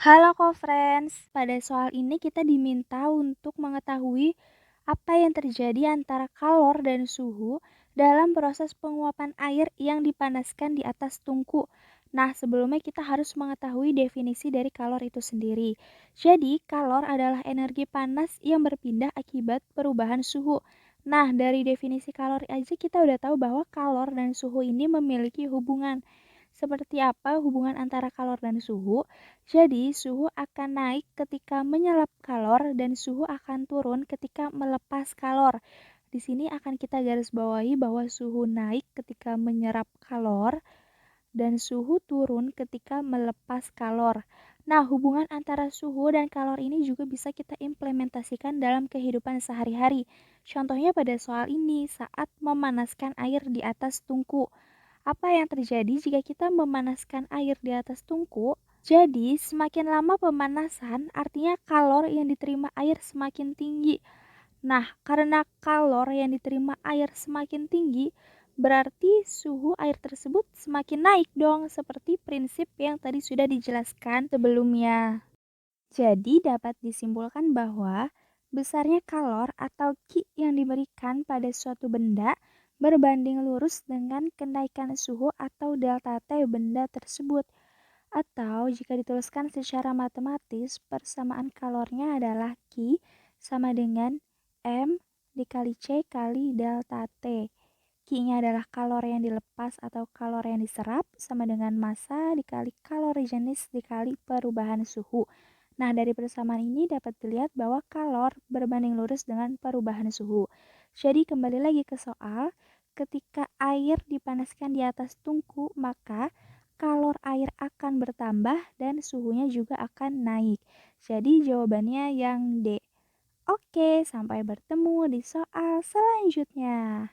Halo co-friends, pada soal ini kita diminta untuk mengetahui apa yang terjadi antara kalor dan suhu dalam proses penguapan air yang dipanaskan di atas tungku. Nah, sebelumnya kita harus mengetahui definisi dari kalor itu sendiri. Jadi, kalor adalah energi panas yang berpindah akibat perubahan suhu. Nah, dari definisi kalor aja kita udah tahu bahwa kalor dan suhu ini memiliki hubungan. Seperti apa hubungan antara kalor dan suhu? Jadi, suhu akan naik ketika menyerap kalor dan suhu akan turun ketika melepas kalor. Di sini akan kita garis bawahi bahwa suhu naik ketika menyerap kalor dan suhu turun ketika melepas kalor. Nah, hubungan antara suhu dan kalor ini juga bisa kita implementasikan dalam kehidupan sehari-hari. Contohnya pada soal ini saat memanaskan air di atas tungku. Apa yang terjadi jika kita memanaskan air di atas tungku? Jadi, semakin lama pemanasan, artinya kalor yang diterima air semakin tinggi. Nah, karena kalor yang diterima air semakin tinggi, berarti suhu air tersebut semakin naik dong, seperti prinsip yang tadi sudah dijelaskan sebelumnya. Jadi, dapat disimpulkan bahwa besarnya kalor atau Q yang diberikan pada suatu benda berbanding lurus dengan kenaikan suhu atau delta T benda tersebut. Atau jika dituliskan secara matematis, persamaan kalornya adalah Q sama dengan M dikali C kali delta T. Q-nya adalah kalor yang dilepas atau kalor yang diserap sama dengan massa dikali kalori jenis dikali perubahan suhu. Nah, dari persamaan ini dapat dilihat bahwa kalor berbanding lurus dengan perubahan suhu. Jadi kembali lagi ke soal, ketika air dipanaskan di atas tungku, maka kalor air akan bertambah dan suhunya juga akan naik. Jadi jawabannya yang D. Oke, sampai bertemu di soal selanjutnya.